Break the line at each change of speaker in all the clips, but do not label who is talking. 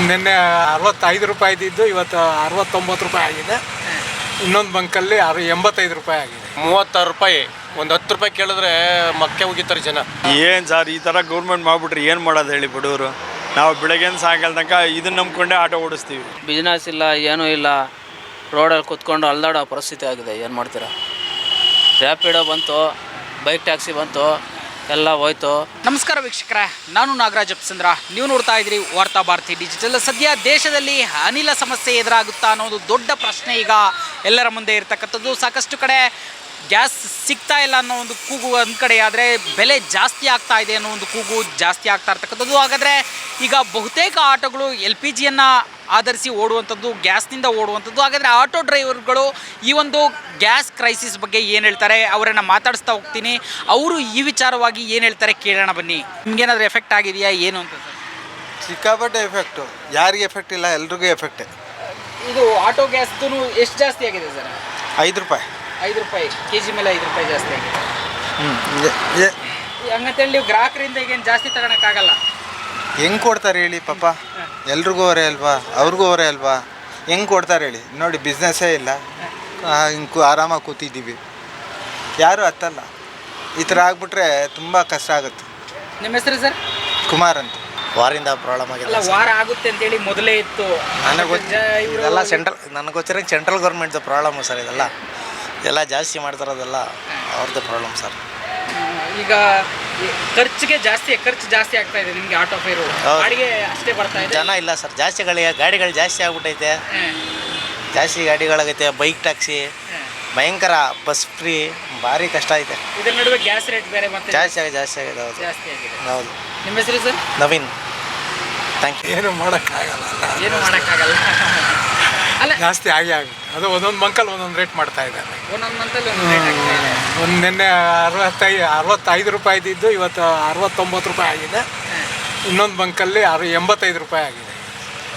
ನಿನ್ನೆ 65 ರೂಪಾಯಿ ಇದ್ದಿದ್ದು ಇವತ್ತು 69 ರೂಪಾಯಿ ಆಗಿದೆ. ಇನ್ನೊಂದು ಬಂಕಲ್ಲಿ 85 ರೂಪಾಯಿ ಆಗಿದೆ.
36 ರೂಪಾಯಿ. ಒಂದು 10 ರೂಪಾಯಿ ಕೇಳಿದ್ರೆ ಮಕ್ಕೆ ಹೋಗಿತಾರೆ ಜನ.
ಏನು ಸರ್ ಈ ಥರ ಗೌರ್ಮೆಂಟ್ ಮಾಡಿಬಿಟ್ರೆ ಏನು ಮಾಡೋದು ಹೇಳಿ ಬಡವರು. ನಾವು ಬೆಳಗ್ಗೆ ಸಾಯಂಕಾಲ ತನಕ ಇದನ್ನು ನಂಬ್ಕೊಂಡೇ ಆಟೋ ಓಡಿಸ್ತೀವಿ.
ಬಿಸ್ನೆಸ್ ಇಲ್ಲ, ಏನೂ ಇಲ್ಲ, ರೋಡಲ್ಲಿ ಕೂತ್ಕೊಂಡು ಅಲ್ದಾಡೋ ಪರಿಸ್ಥಿತಿ ಆಗಿದೆ. ಏನು ಮಾಡ್ತೀರಾ? ರ್ಯಾಪಿಡೋ ಬಂತು, ಬೈಕ್ ಟ್ಯಾಕ್ಸಿ ಬಂತು, ಎಲ್ಲ ಹೋಯ್ತು.
ನಮಸ್ಕಾರ ವೀಕ್ಷಕರೇ, ನಾನು ನಾಗರಾಜ್ ಅಪ್ಸಂದ್ರ. ನೀವು ನೋಡ್ತಾ ಇದ್ದೀರಿ ವಾರ್ತಾ ಭಾರತಿ ಡಿಜಿಟಲ್. ಸದ್ಯ ದೇಶದಲ್ಲಿ ಅನಿಲ ಸಮಸ್ಯೆ ಎದುರಾಗುತ್ತಾ ಅನ್ನೋದು ದೊಡ್ಡ ಪ್ರಶ್ನೆ ಈಗ ಎಲ್ಲರ ಮುಂದೆ ಇರತಕ್ಕಂಥದ್ದು. ಸಾಕಷ್ಟು ಕಡೆ ಗ್ಯಾಸ್ ಸಿಗ್ತಾ ಇಲ್ಲ ಅನ್ನೋ ಒಂದು ಕೂಗು ಒಂದು ಕಡೆ, ಆದರೆ ಬೆಲೆ ಜಾಸ್ತಿ ಆಗ್ತಾ ಇದೆ ಅನ್ನೋ ಒಂದು ಕೂಗು ಜಾಸ್ತಿ ಆಗ್ತಾ ಇರ್ತಕ್ಕಂಥದ್ದು. ಹಾಗಾದರೆ ಈಗ ಬಹುತೇಕ ಆಟೋಗಳು LPGಯನ್ನು ಆಧರಿಸಿ ಓಡುವಂಥದ್ದು, ಗ್ಯಾಸ್ನಿಂದ ಓಡುವಂಥದ್ದು. ಹಾಗಾದರೆ ಆಟೋ ಡ್ರೈವರ್ಗಳು ಈ ಒಂದು ಗ್ಯಾಸ್ ಕ್ರೈಸಿಸ್ ಬಗ್ಗೆ ಏನು ಹೇಳ್ತಾರೆ, ಅವರನ್ನು ಮಾತಾಡಿಸ್ತಾ ಹೋಗ್ತೀನಿ. ಅವರು ಈ ವಿಚಾರವಾಗಿ ಏನು ಹೇಳ್ತಾರೆ ಕೇಳೋಣ ಬನ್ನಿ. ನಿಮ್ಗೇನಾದರೂ ಎಫೆಕ್ಟ್ ಆಗಿದೆಯಾ ಏನು ಅಂತ ಸರ್?
ಸಿಕ್ಕಾಪಟ್ಟೆ ಎಫೆಕ್ಟು. ಯಾರಿಗೆ ಎಫೆಕ್ಟ್ ಇಲ್ಲ, ಎಲ್ರಿಗೂ ಎಫೆಕ್ಟೇ.
ಇದು ಆಟೋ ಗ್ಯಾಸ್ದು ಎಷ್ಟು ಜಾಸ್ತಿ ಆಗಿದೆ ಸರ್?
5 ರೂಪಾಯಿ.
5 ರೂಪಾಯಿ KG ಮೇಲೆ 5 ರೂಪಾಯಿ ಜಾಸ್ತಿ ಆಗಿದೆ. ಹಂಗಂತೇಳಿ ನೀವು ಗ್ರಾಹಕರಿಂದ ಈಗೇನು ಜಾಸ್ತಿ ತಗೊಳಕ್ಕಾಗಲ್ಲ.
ಹೆಂಗೆ ಕೊಡ್ತಾರೆ ಹೇಳಿ ಪಾಪ? ಎಲ್ರಿಗೂ ಅವರೇ ಅಲ್ವಾ, ಅವ್ರಿಗೂ ಅವರೇ ಅಲ್ವಾ, ಹೆಂಗೆ ಕೊಡ್ತಾರೆ ಹೇಳಿ? ನೋಡಿ, ಬಿಸ್ನೆಸ್ಸೇ ಇಲ್ಲ, ಹಿಂಗೆ ಆರಾಮಾಗಿ ಕೂತಿದ್ದೀವಿ, ಯಾರೂ ಹತ್ತಲ್ಲ. ಈ ಥರ ಆಗಿಬಿಟ್ರೆ ತುಂಬ ಕಷ್ಟ ಆಗುತ್ತೆ.
ನಿಮ್ಮ ಹೆಸರು ಸರ್?
ಕುಮಾರ್ ಅಂತ.
ವಾರಿಂದ ಪ್ರಾಬ್ಲಮ್ ಆಗಿದೆ.
ಅಲ್ಲ, ವಾರ ಆಗುತ್ತೆ ಅಂತೇಳಿ ಮೊದಲೇ ಇತ್ತು.
ಇದೆಲ್ಲ ನನಗೆ ಗೊತ್ತಿರೋ ಸೆಂಟ್ರಲ್ ಗೌರ್ಮೆಂಟ್ದು ಪ್ರಾಬ್ಲಮ್ಮು ಸರ್. ಇದೆಲ್ಲ ಎಲ್ಲ ಜಾಸ್ತಿ ಮಾಡ್ತಾರೋದೆಲ್ಲ ಅವ್ರದ್ದು ಪ್ರಾಬ್ಲಮ್ ಸರ್.
ಈಗ ಖರ್ಚು ಜಾಸ್ತಿ ಆಗ್ತಾ ಇದೆ ನಿಮಗೆ. ಆಟೋ ಫೇರು ಬಾಡಿಗೆ ಅಷ್ಟೇ ಬರ್ತಾ ಇದೆ.
ಜನ ಇಲ್ಲ ಸರ್, ಗಾಡಿಗಳು ಜಾಸ್ತಿ ಆಗ್ಬಿಟ್ಟೈತೆ. ಜಾಸ್ತಿ ಗಾಡಿಗಳಾಗೈತೆ. ಬೈಕ್ ಟ್ಯಾಕ್ಸಿ ಭಯಂಕರ, ಬಸ್ ಫ್ರೀ, ಭಾರಿ ಕಷ್ಟ ಐತೆ.
ಇದರ ನಡುವೆ ಗ್ಯಾಸ್ ರೇಟ್ ಬೇರೆ ಮತ್ತೆ
ಜಾಸ್ತಿ ಆಗಿದೆ. ಹೌದು
ಜಾಸ್ತಿ ಆಗಿದೆ.
ಹೌದು.
ನಿಮ್ಮ ಹೆಸರು ಸರ್?
ನವೀನ್. Thank you.
ಏನು ಮಾಡೋಕ್ಕಾಗಲ್ಲ,
ಅಲ್ಲ,
ಜಾಸ್ತಿ ಆಗುತ್ತೆ. ಅದು ಒಂದೊಂದು ಬಂಕಲ್ಲಿ ಒಂದೊಂದು ರೇಟ್ ಮಾಡ್ತಾ ಇದ್ದಾರೆ.
ಒಂದೊಂದು ಮಂತಲ್ಲಿ ಒಂದು ರೇಟ್ ಆಗ್ತಾ ಇದೆ.
ಒಂದು ನಿನ್ನೆ 65 ರೂಪಾಯಿ ಇದ್ದಿದ್ದು ಇವತ್ತು 69 ರೂಪಾಯಿ ಆಗಿದೆ. ಇನ್ನೊಂದು ಬಂಕಲ್ಲಿ 85 ರೂಪಾಯಿ ಆಗಿದೆ.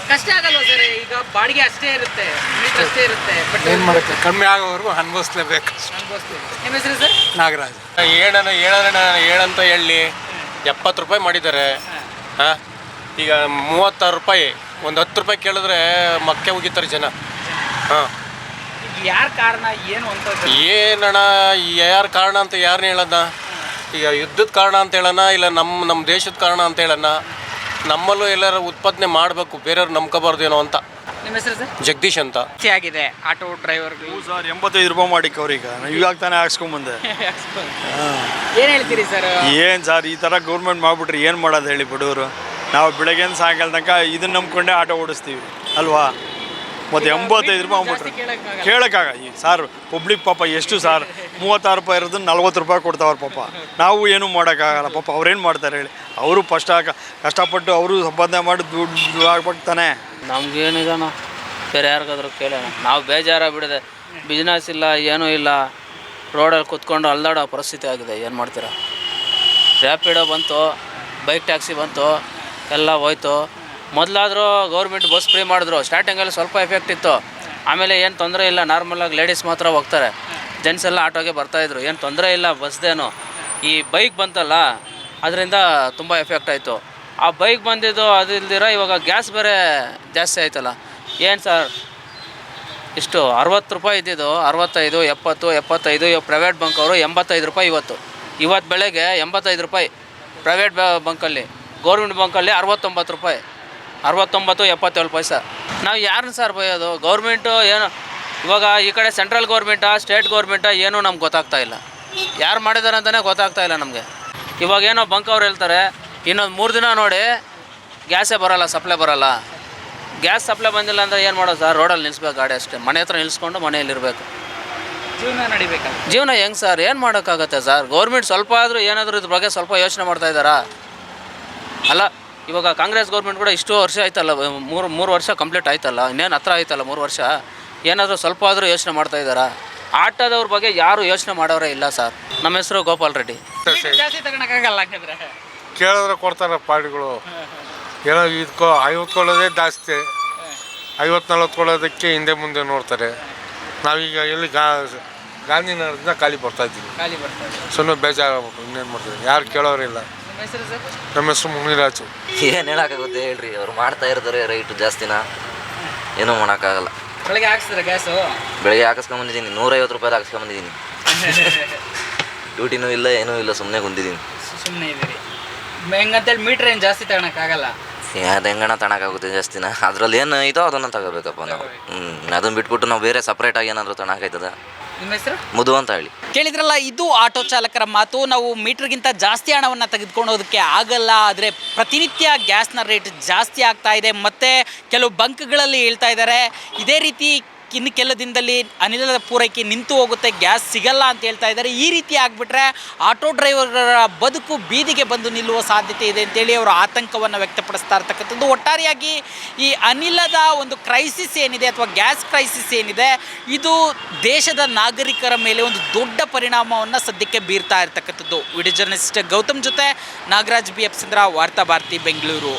ಕಷ್ಟ ಆಗಲ್ವ ಸರ್? ಈಗ ಬಾಡಿಗೆ ಅಷ್ಟೇ ಇರುತ್ತೆ, ಮೀಟರ್ ಅಷ್ಟೇ ಇರುತ್ತೆ, ಬಟ್
ಏನು ಮಾಡುತ್ತೆ, ಕಮ್ಮಿ ಆಗೋವರೆಗೂ ಅನುಭವಿಸ್ಲೇಬೇಕು.
ನಿಮ್ಮ ಹೆಸರು ಸರ್?
ನಾಗರಾಜ್.
ಹೇಳಂತ ಹೇಳಿ 70 ರೂಪಾಯಿ ಮಾಡಿದ್ದಾರೆ. ಹಾಂ, ಈಗ 36 ರೂಪಾಯಿ. ಒಂದು 10 ರೂಪಾಯಿ ಕೇಳಿದ್ರೆ ಮಕ್ಕೆ ಹೋಗಿತಾರೆ ಜನ. ಹಾಂ,
ಯಾರ ಕಾರಣ ಏನು ಅಂತ?
ಏನಣ್ಣ, ಯಾರ ಕಾರಣ ಅಂತ ಯಾರನ್ನ ಹೇಳೋಣ? ಈಗ ಯುದ್ಧದ ಕಾರಣ ಅಂತ ಹೇಳೋಣ, ಇಲ್ಲ ನಮ್ಮ ದೇಶದ ಕಾರಣ ಅಂತ ಹೇಳೋಣ. ನಮ್ಮಲ್ಲೂ ಎಲ್ಲರೂ ಉತ್ಪಾದನೆ ಮಾಡಬೇಕು, ಬೇರೆಯವ್ರು ನಂಬ್ಕೋಬಾರ್ದೇನೋ ಅಂತ.
ನಿಮ್ಮ ಹೆಸರು ಸರ್?
ಜಗದೀಶ್ ಅಂತ.
ಆಗಿದೆ ಆಟೋ ಡ್ರೈವರ್ಗಳು.
ಸರ್ 85 ರೂಪಾಯಿ ಮಾಡಿಕ್ಕೆ ಅವ್ರೀಗ ಇವಾಗ ತಾನೇ ಹಾಕ್ಸ್ಕೊಂಬಂದೆ.
ಏನು ಹೇಳ್ತೀರಿ ಸರ್?
ಏನು ಸರ್ ಈ ಥರ ಗೌರ್ಮೆಂಟ್ ಮಾಡಿಬಿಟ್ರೆ ಏನು ಮಾಡೋದು ಹೇಳಿ ಬಡವರು. ನಾವು ಬೆಳಗ್ಗೆ ಸಾಯಂಕಾಲ ತನಕ ಇದನ್ನು ನಂಬ್ಕೊಂಡೇ ಆಟೋ ಓಡಿಸ್ತೀವಿ ಅಲ್ವಾ. ಮತ್ತು 85 ರೂಪಾಯಿ ಆಗ್ಬಿಟ್ರೆ ಕೇಳೋಕ್ಕಾಗ. ಈ ಸಾರ್ ಪಬ್ಲಿಕ್ ಪಾಪ ಎಷ್ಟು ಸರ್, 36 ರೂಪಾಯಿ ಇರೋದನ್ನ 40 ರೂಪಾಯಿ ಕೊಡ್ತಾವ್ರ ಪಾಪ. ನಾವು ಏನೂ ಮಾಡೋಕ್ಕಾಗಲ್ಲ ಪಾಪ. ಅವ್ರೇನು ಮಾಡ್ತಾರೆ ಹೇಳಿ? ಅವರು ಕಷ್ಟಪಟ್ಟು ಅವರು ಸಂಪಾದನೆ ಮಾಡಿ ದುಡ್ಡು ಆಗ್ಬೇಕು ತಾನೆ.
ನಮ್ಗೇನಿದಾನ ಬೇರೆ ಯಾರಿಗಾದ್ರೂ ಕೇಳೋಣ. ನಾವು ಬೇಜಾರಾಗ್ಬಿಡಿದೆ. ಬಿಸ್ನೆಸ್ ಇಲ್ಲ, ಏನೂ ಇಲ್ಲ, ರೋಡಲ್ಲಿ ಕೂತ್ಕೊಂಡು ಅಲ್ದಾಡೋ ಪರಿಸ್ಥಿತಿ ಆಗಿದೆ. ಏನು ಮಾಡ್ತೀರಾ? ರ್ಯಾಪಿಡೋ ಬಂತು, ಬೈಕ್ ಟ್ಯಾಕ್ಸಿ ಬಂತು, ಎಲ್ಲ ಹೋಯ್ತು. ಮೊದಲಾದರೂ ಗೌರ್ಮೆಂಟ್ ಬಸ್ ಫ್ರೀ ಮಾಡಿದ್ರು. ಸ್ಟಾರ್ಟಿಂಗಲ್ಲಿ ಸ್ವಲ್ಪ ಎಫೆಕ್ಟ್ ಇತ್ತು, ಆಮೇಲೆ ಏನು ತೊಂದರೆ ಇಲ್ಲ. ನಾರ್ಮಲಾಗಿ ಲೇಡೀಸ್ ಮಾತ್ರ ಹೋಗ್ತಾರೆ, ಜೆಂಟ್ಸ್ ಎಲ್ಲ ಆಟೋಗೆ ಬರ್ತಾಯಿದ್ರು, ಏನು ತೊಂದರೆ ಇಲ್ಲ ಬಸ್ದೇನು. ಈ ಬೈಕ್ ಬಂತಲ್ಲ, ಅದರಿಂದ ತುಂಬ ಎಫೆಕ್ಟ್ ಆಯಿತು. ಆ ಬೈಕ್ ಬಂದಿದ್ದು ಅದು ಇಲ್ದಿರ ಇವಾಗ ಗ್ಯಾಸ್ ಬೇರೆ ಜಾಸ್ತಿ ಆಯ್ತಲ್ಲ. ಏನು ಸರ್ ಇಷ್ಟು 60 ರೂಪಾಯಿ ಇದ್ದಿದ್ದು 65, 70, 75. ಇವಾಗ ಪ್ರೈವೇಟ್ ಬಂಕ್ ಅವರು 85 ರೂಪಾಯಿ. ಇವತ್ತು ಬೆಳಗ್ಗೆ 85 ರೂಪಾಯಿ ಪ್ರೈವೇಟ್ ಬಂಕಲ್ಲಿ. ಗೌರ್ಮೆಂಟ್ ಬಂಕಲ್ಲಿ 69 ರೂಪಾಯಿ, 69, 77 ಪೈಸೆ. ನಾವು ಯಾರನ್ನ ಸರ್ ಬೈಯೋದು? ಗೌರ್ಮೆಂಟು ಏನು ಇವಾಗ ಈ ಕಡೆ ಸೆಂಟ್ರಲ್ ಗೌರ್ಮೆಂಟಾ ಸ್ಟೇಟ್ ಗೌರ್ಮೆಂಟಾ ಏನೂ ನಮ್ಗೆ ಗೊತ್ತಾಗ್ತಾ ಇಲ್ಲ. ಯಾರು ಮಾಡಿದ್ದಾರೆ ಅಂತಲೇ ಗೊತ್ತಾಗ್ತಾ ಇಲ್ಲ ನಮಗೆ. ಇವಾಗೇನೋ ಬಂಕ್ ಅವ್ರು ಹೇಳ್ತಾರೆ ಇನ್ನೊಂದು 3 ದಿನ ನೋಡಿ ಗ್ಯಾಸೇ ಬರೋಲ್ಲ, ಸಪ್ಲೈ ಬರೋಲ್ಲ. ಗ್ಯಾಸ್ ಸಪ್ಲೈ ಬಂದಿಲ್ಲ ಅಂದರೆ ಏನು ಮಾಡೋದು ಸರ್? ರೋಡಲ್ಲಿ ನಿಲ್ಲಿಸ್ಬೇಕು ಗಾಡಿ ಅಷ್ಟೇ. ಮನೆ ಹತ್ರ ನಿಲ್ಲಿಸ್ಕೊಂಡು ಮನೆಯಲ್ಲಿರಬೇಕು.
ಜೀವನ ನಡಿಬೇಕಲ್ಲ.
ಜೀವನ ಹೆಂಗೆ ಸರ್? ಏನು ಮಾಡೋಕ್ಕಾಗತ್ತೆ ಸರ್? ಗೌರ್ಮೆಂಟ್ ಸ್ವಲ್ಪ ಆದರೂ ಏನಾದರೂ ಇದ್ರ ಬಗ್ಗೆ ಸ್ವಲ್ಪ ಯೋಚನೆ ಮಾಡ್ತಾಯಿದ್ದಾರಾ? ಅಲ್ಲ, ಇವಾಗ ಕಾಂಗ್ರೆಸ್ ಗೌರ್ಮೆಂಟ್ ಕೂಡ ಇಷ್ಟು ವರ್ಷ ಆಯ್ತಲ್ಲ, ಮೂರು ವರ್ಷ ಕಂಪ್ಲೀಟ್ ಆಯ್ತಲ್ಲ, ಇನ್ನೇನು ಹತ್ರ ಆಯ್ತಲ್ಲ 3 ವರ್ಷ. ಏನಾದರೂ ಸ್ವಲ್ಪ ಆದರೂ ಯೋಚನೆ ಮಾಡ್ತಾಯಿದ್ದಾರಾ? ಆಟೋದವ್ರ ಬಗ್ಗೆ ಯಾರು ಯೋಚನೆ ಮಾಡೋರೇ ಇಲ್ಲ ಸರ್. ನಮ್ಮ ಹೆಸರು ಗೋಪಾಲ್ ರೆಡ್ಡಿ.
ಜಾಸ್ತಿ ತಗೊಳಕ್ಕಾಗಲ್ಲ ಹಾಗಾದ್ರೆ.
ಕೇಳಿದ್ರೆ ಕೊಡ್ತಾರೆ ಪಾರ್ಟಿಗಳು. ಏನೋ ಇದಕ್ಕೋ 50 ಕೊಳ್ಳೋದೇ ಜಾಸ್ತಿ, 50-40 ಕೊಳ್ಳೋದಕ್ಕೆ ಹಿಂದೆ ಮುಂದೆ ನೋಡ್ತಾರೆ. ನಾವೀಗ ಎಲ್ಲಿ ಗಾಂಧಿನಗರದಿಂದ ಖಾಲಿ ಬರ್ತಾಯಿದ್ದೀವಿ.
ಖಾಲಿ ಬರ್ತಾರೆ.
ಸುಮ್ಮನೆ ಬೇಜಾರಾಗ್ಬಿಟ್ಟು ಇನ್ನೇನು ಮಾಡ್ತೀವಿ, ಯಾರು ಕೇಳೋರಿಲ್ಲ.
ಹೆಸರು ಸರ್?
ನಮ್ಮ ಹೆಸರು ಮುನಿರಾಜು.
ಏನು ಹೇಳೋಕ್ಕಾಗುತ್ತೆ ಹೇಳ್ರಿ, ಅವ್ರು ಮಾಡ್ತಾ ಇರ್ತಾರೆ ರೈಟು ಜಾಸ್ತಿನ, ಏನೂ ಮಾಡೋಕ್ಕಾಗಲ್ಲ.
ಬೆಳಗ್ಗೆ ಹಾಕ್ಸ್ತಾರೆ ಗ್ಯಾಸು?
ಬೆಳಗ್ಗೆ ಹಾಕಿಸ್ಕೊಂಬಂದಿದ್ದೀನಿ, 150 ರೂಪಾಯಿ ಹಾಕಿಸ್ಕೊಂಬಂದಿದ್ದೀನಿ. ಡ್ಯೂಟಿನೂ ಇಲ್ಲ, ಏನೂ ಇಲ್ಲ, ಸುಮ್ಮನೆ ಕುಂತಿದ್ದೀನಿ.
ಸುಮ್ಮನೆ ಇದ್ದೀರಿ. ಹೆಂಗಂತೇಳಿ ಮೀಟ್ರ್ ಏನು ಜಾಸ್ತಿ ತಗೊಳಕ್ಕಾಗಲ್ಲ?
ಅದು ಹೆಂಗಣ ತಗೊಳಕ್ಕಾಗುತ್ತೆ ಜಾಸ್ತಿನ, ಅದರಲ್ಲಿ ಏನು ಇದೋ ಅದನ್ನು ತಗೋಬೇಕಪ್ಪ ನಾವು. ಅದನ್ನು ಬಿಟ್ಬಿಟ್ಟು ನಾವು ಬೇರೆ ಸಪ್ರೇಟಾಗಿ ಏನಾದರೂ ತಗೊಳಕ್ಕಾಯ್ತದ?
ನಿಮ್ಮ ಹೆಸರು?
ಮುದು ಅಂತ ಹೇಳಿ.
ಕೇಳಿದ್ರಲ್ಲ, ಇದು ಆಟೋ ಚಾಲಕರ ಮಾತು. ನಾವು ಮೀಟ್ರ್ಗಿಂತ ಜಾಸ್ತಿ ಹಣವನ್ನು ತೆಗೆದುಕೊಳ್ಳೋದಕ್ಕೆ ಆಗಲ್ಲ, ಆದರೆ ಪ್ರತಿನಿತ್ಯ ಗ್ಯಾಸ್ನ ರೇಟ್ ಜಾಸ್ತಿ ಆಗ್ತಾ ಇದೆ. ಮತ್ತು ಕೆಲವು ಬಂಕ್ಗಳಲ್ಲಿ ಹೇಳ್ತಾ ಇದ್ದಾರೆ ಇದೇ ರೀತಿ ಇನ್ನು ಕೆಲ ದಿನದಲ್ಲಿ ಅನಿಲದ ಪೂರೈಕೆ ನಿಂತು ಹೋಗುತ್ತೆ, ಗ್ಯಾಸ್ ಸಿಗಲ್ಲ ಅಂತ ಹೇಳ್ತಾ ಇದ್ದಾರೆ. ಈ ರೀತಿ ಆಗಿಬಿಟ್ರೆ ಆಟೋ ಡ್ರೈವರ್ಗಳ ಬದುಕು ಬೀದಿಗೆ ಬಂದು ನಿಲ್ಲುವ ಸಾಧ್ಯತೆ ಇದೆ ಅಂತೇಳಿ ಅವರು ಆತಂಕವನ್ನು ವ್ಯಕ್ತಪಡಿಸ್ತಾ ಇರ್ತಕ್ಕಂಥದ್ದು. ಒಟ್ಟಾರೆಯಾಗಿ ಈ ಅನಿಲದ ಒಂದು ಕ್ರೈಸಿಸ್ ಏನಿದೆ ಅಥವಾ ಗ್ಯಾಸ್ ಕ್ರೈಸಿಸ್ ಏನಿದೆ, ಇದು ದೇಶದ ನಾಗರಿಕರ ಮೇಲೆ ಒಂದು ದೊಡ್ಡ ಪರಿಣಾಮವನ್ನು ಸದ್ಯಕ್ಕೆ ಬೀರ್ತಾ ಇರ್ತಕ್ಕಂಥದ್ದು. ವಿಡಿಯೋ ಜರ್ನಲಿಸ್ಟ್ ಗೌತಮ್ ಜೊತೆ ನಾಗರಾಜ್ BF ಚಂದ್ರ, ವಾರ್ತಾ ಭಾರತಿ, ಬೆಂಗಳೂರು.